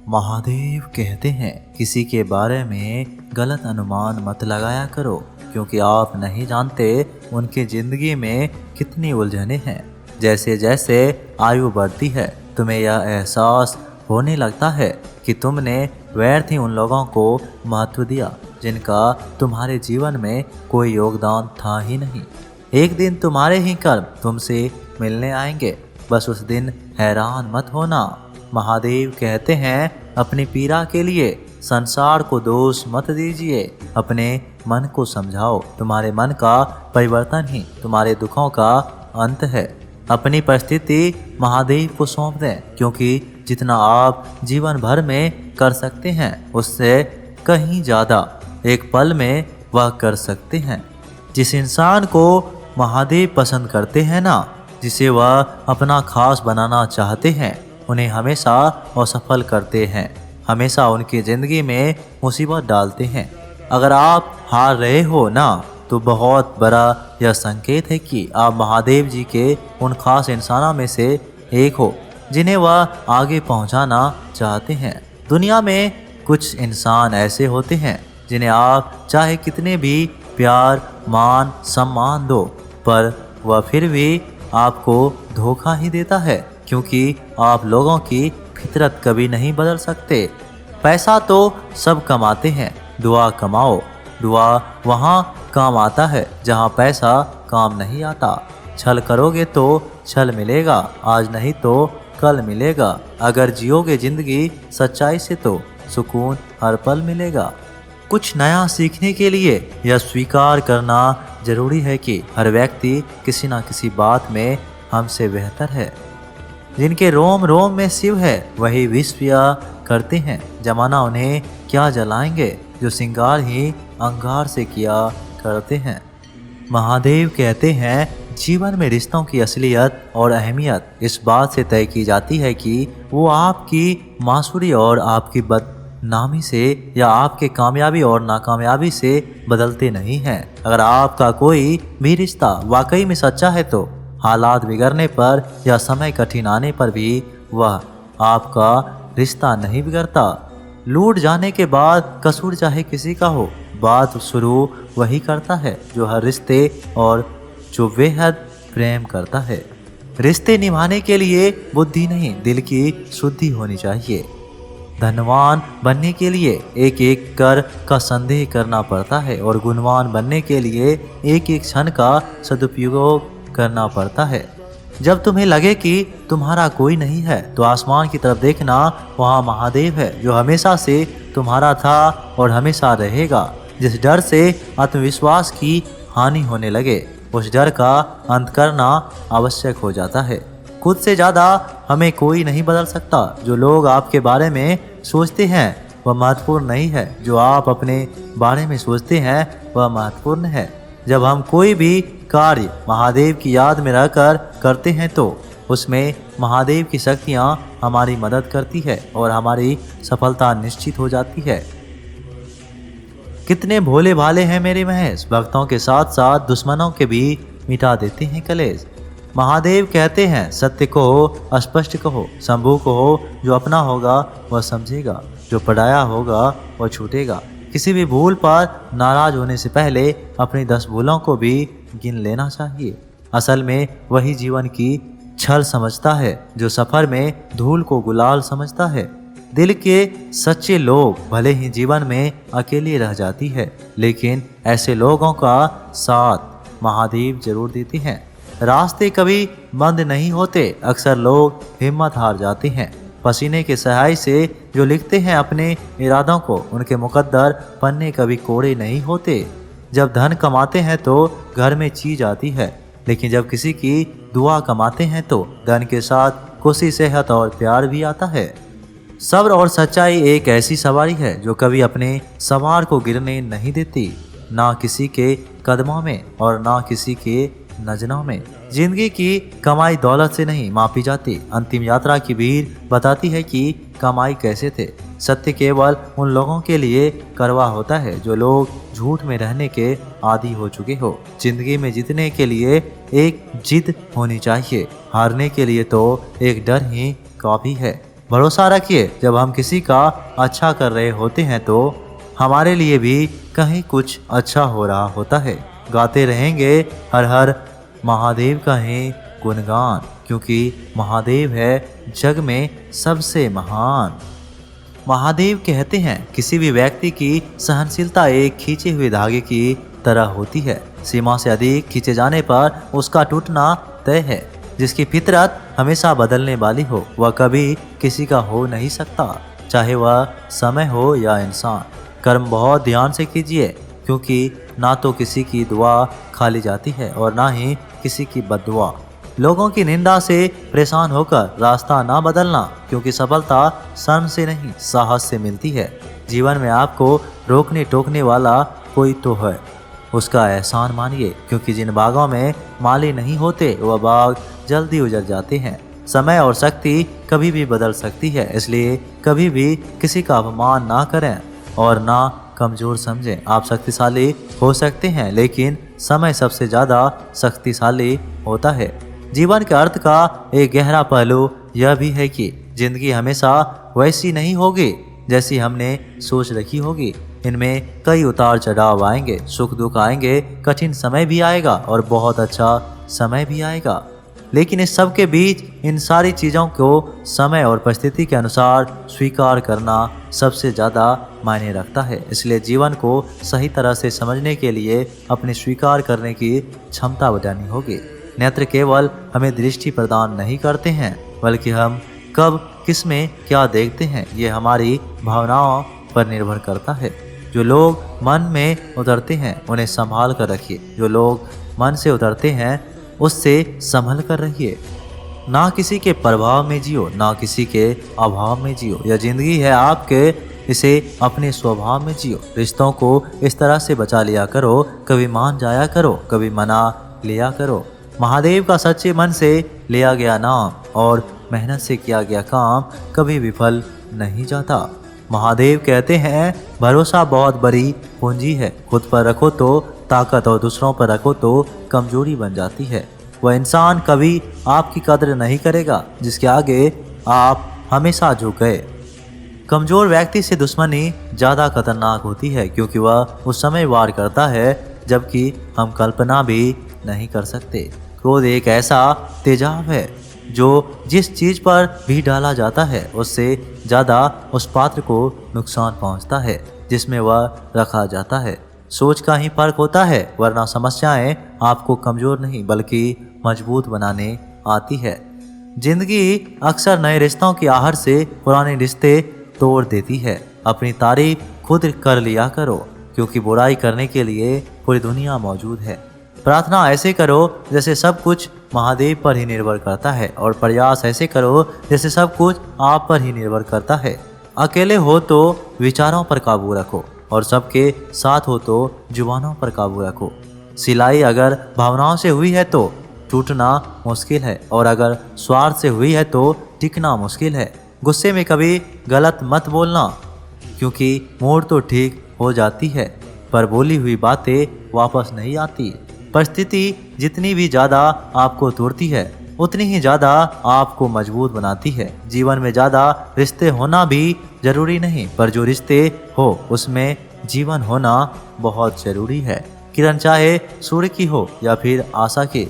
महादेव कहते हैं किसी के बारे में गलत अनुमान मत लगाया करो, क्योंकि आप नहीं जानते उनकी जिंदगी में कितनी उलझने हैं। जैसे जैसे आयु बढ़ती है तुम्हें यह एहसास होने लगता है कि तुमने व्यर्थ ही उन लोगों को महत्व दिया जिनका तुम्हारे जीवन में कोई योगदान था ही नहीं। एक दिन तुम्हारे ही कर्म तुमसे मिलने आएंगे, बस उस दिन हैरान मत होना। महादेव कहते हैं अपनी पीड़ा के लिए संसार को दोष मत दीजिए, अपने मन को समझाओ। तुम्हारे मन का परिवर्तन ही तुम्हारे दुखों का अंत है। अपनी परिस्थिति महादेव को सौंप दें, क्योंकि जितना आप जीवन भर में कर सकते हैं उससे कहीं ज़्यादा एक पल में वह कर सकते हैं। जिस इंसान को महादेव पसंद करते हैं ना, जिसे वह अपना खास बनाना चाहते हैं, उन्हें हमेशा असफल करते हैं, हमेशा उनकी ज़िंदगी में मुसीबत डालते हैं। अगर आप हार रहे हो ना, तो बहुत बड़ा यह संकेत है कि आप महादेव जी के उन खास इंसानों में से एक हो जिन्हें वह आगे पहुंचाना चाहते हैं। दुनिया में कुछ इंसान ऐसे होते हैं जिन्हें आप चाहे कितने भी प्यार मान सम्मान दो, पर वह फिर भी आपको धोखा ही देता है, क्योंकि आप लोगों की फितरत कभी नहीं बदल सकते। पैसा तो सब कमाते हैं, दुआ कमाओ। दुआ वहाँ काम आता है जहाँ पैसा काम नहीं आता। छल करोगे तो छल मिलेगा, आज नहीं तो कल मिलेगा। अगर जियोगे जिंदगी सच्चाई से तो सुकून हर पल मिलेगा। कुछ नया सीखने के लिए यह स्वीकार करना जरूरी है कि हर व्यक्ति किसी न किसी बात में हमसे बेहतर है। जिनके रोम रोम में शिव है वही विष पिया करते हैं। जमाना उन्हें क्या जलाएंगे जो सिंगार ही अंगार से किया करते हैं। महादेव कहते हैं जीवन में रिश्तों की असलियत और अहमियत इस बात से तय की जाती है कि वो आपकी मासूरी और आपकी बदनामी से या आपके कामयाबी और नाकामयाबी से बदलते नहीं हैं। अगर आपका कोई भी रिश्ता वाकई में सच्चा है तो हालात बिगड़ने पर या समय कठिन आने पर भी वह आपका रिश्ता नहीं बिगड़ता। लूट जाने के बाद कसूर चाहे किसी का हो, बात शुरू वही करता है जो हर रिश्ते और जो बेहद प्रेम करता है। रिश्ते निभाने के लिए बुद्धि नहीं, दिल की शुद्धि होनी चाहिए। धनवान बनने के लिए एक एक कर का संदेह करना पड़ता है और गुणवान बनने के लिए एक एक क्षण का सदुपयोग करना पड़ता है। जब तुम्हें लगे कि तुम्हारा कोई नहीं है तो आसमान की तरफ देखना, वहाँ महादेव है जो हमेशा से तुम्हारा था और हमेशा रहेगा। जिस डर से आत्मविश्वास की हानि होने लगे उस डर का अंत करना आवश्यक हो जाता है। खुद से ज़्यादा हमें कोई नहीं बदल सकता। जो लोग आपके बारे में सोचते हैं वह महत्वपूर्ण नहीं है, जो आप अपने बारे में सोचते हैं वह महत्वपूर्ण है। जब हम कोई भी कार्य महादेव की याद में रहकर करते हैं तो उसमें महादेव की शक्तियाँ हमारी मदद करती है और हमारी सफलता निश्चित हो जाती है। कितने भोले भाले हैं मेरे महेश, भक्तों के साथ साथ दुश्मनों के भी मिटा देते हैं कलेश। महादेव कहते हैं सत्य को हो स्पष्ट कहो, शंभू को हो जो अपना होगा वह समझेगा, जो पढ़ाया होगा वह छूटेगा। किसी भी भूल पर नाराज होने से पहले अपनी 10 भूलों को भी गिन लेना चाहिए। असल में वही जीवन की छल समझता है जो सफर में धूल को गुलाल समझता है। दिल के सच्चे लोग भले ही जीवन में अकेले रह जाती है, लेकिन ऐसे लोगों का साथ महादेव जरूर देते हैं। रास्ते कभी बंद नहीं होते, अक्सर लोग हिम्मत हार जाते हैं। पसीने के सहाय से जो लिखते हैं अपने इरादों को, उनके मुकद्दर पन्ने कभी कोरे नहीं होते। जब धन कमाते हैं तो घर में चीज आती है, लेकिन जब किसी की दुआ कमाते हैं तो धन के साथ खुशी, सेहत और प्यार भी आता है। सब्र और सच्चाई एक ऐसी सवारी है जो कभी अपने सवार को गिरने नहीं देती, ना किसी के कदमों में और ना किसी के नजरों में। जिंदगी की कमाई दौलत से नहीं मापी जाती। अंतिम यात्रा की भीड़ बताती है कि कमाई कैसे थे। सत्य केवल उन लोगों के लिए कड़वा होता है जो लोग झूठ में रहने के आदी हो चुके हो। जिंदगी में जीतने के लिए एक जिद होनी चाहिए, हारने के लिए तो एक डर ही काफी है। भरोसा रखिए, जब हम किसी का अच्छा कर रहे होते हैं तो हमारे लिए भी कहीं कुछ अच्छा हो रहा होता है। गाते रहेंगे हर हर महादेव का ही गुणगान, क्योंकि महादेव है जग में सबसे महान। महादेव कहते हैं किसी भी व्यक्ति की सहनशीलता एक खींचे हुए धागे की तरह होती है। सीमा से अधिक खींचे जाने पर उसका टूटना तय है। जिसकी फितरत हमेशा बदलने वाली हो वह कभी किसी का हो नहीं सकता, चाहे वह समय हो या इंसान। कर्म बहुत ध्यान से कीजिए, क्योंकि ना तो किसी की दुआ खाली जाती है और ना ही किसी की बद्दुआ। लोगों की निंदा से परेशान होकर रास्ता ना बदलना, क्योंकि सफलता शर्म से नहीं साहस से मिलती है। जीवन में आपको रोकने टोकने वाला कोई तो है, उसका एहसान मानिए, क्योंकि जिन बागों में माली नहीं होते वह बाग जल्दी उजड़ जाते हैं। समय और शक्ति कभी भी बदल सकती है, इसलिए कभी भी किसी का अपमान ना करें और ना कमज़ोर समझें। आप शक्तिशाली हो सकते हैं, लेकिन समय सबसे ज़्यादा शक्तिशाली होता है। जीवन के अर्थ का एक गहरा पहलू यह भी है कि जिंदगी हमेशा वैसी नहीं होगी जैसी हमने सोच रखी होगी। इनमें कई उतार चढ़ाव आएंगे, सुख दुख आएंगे, कठिन समय भी आएगा और बहुत अच्छा समय भी आएगा। लेकिन इस सब के बीच इन सारी चीज़ों को समय और परिस्थिति के अनुसार स्वीकार करना सबसे ज़्यादा मायने रखता है। इसलिए जीवन को सही तरह से समझने के लिए अपने स्वीकार करने की क्षमता बढ़ानी होगी। नेत्र केवल हमें दृष्टि प्रदान नहीं करते हैं, बल्कि हम कब किस में क्या देखते हैं ये हमारी भावनाओं पर निर्भर करता है। जो लोग मन में उतरते हैं उन्हें संभाल कर रखिए, जो लोग मन से उतरते हैं उससे संभल कर रहिए। ना किसी के प्रभाव में जियो, ना किसी के अभाव में जियो। यह जिंदगी है आपके, इसे अपने स्वभाव में जियो। रिश्तों को इस तरह से बचा लिया करो, कभी मान जाया करो, कभी मना लिया करो। महादेव का सच्चे मन से लिया गया नाम और मेहनत से किया गया काम कभी विफल नहीं जाता। महादेव कहते हैं भरोसा बहुत बड़ी पूंजी है। खुद पर रखो तो ताकत और दूसरों पर रखो तो कमजोरी बन जाती है। वह इंसान कभी आपकी कद्र नहीं करेगा जिसके आगे आप हमेशा झुक गए। कमजोर व्यक्ति से दुश्मनी ज़्यादा खतरनाक होती है, क्योंकि वह उस समय वार करता है जबकि हम कल्पना भी नहीं कर सकते। क्रोध एक ऐसा तेजाब है जो जिस चीज़ पर भी डाला जाता है उससे ज़्यादा उस पात्र को नुकसान पहुंचता है जिसमें वह रखा जाता है। सोच का ही फर्क होता है, वरना समस्याएं आपको कमज़ोर नहीं बल्कि मजबूत बनाने आती है। जिंदगी अक्सर नए रिश्तों की आहट से पुराने रिश्ते तोड़ देती है। अपनी तारीफ खुद कर लिया करो, क्योंकि बुराई करने के लिए पूरी दुनिया मौजूद है। प्रार्थना ऐसे करो जैसे सब कुछ महादेव पर ही निर्भर करता है, और प्रयास ऐसे करो जैसे सब कुछ आप पर ही निर्भर करता है। अकेले हो तो विचारों पर काबू रखो, और सबके साथ हो तो जुबानों पर काबू रखो। सिलाई अगर भावनाओं से हुई है तो टूटना मुश्किल है, और अगर स्वार्थ से हुई है तो टिकना मुश्किल है। गुस्से में कभी गलत मत बोलना, क्योंकि मूड तो ठीक हो जाती है पर बोली हुई बातें वापस नहीं आती। परिस्थिति जितनी भी ज़्यादा आपको तोड़ती है उतनी ही ज़्यादा आपको मजबूत बनाती है। जीवन में ज़्यादा रिश्ते होना भी जरूरी नहीं, पर जो रिश्ते हो उसमें जीवन होना बहुत ज़रूरी है। किरण चाहे सूर्य की हो या फिर आशा की,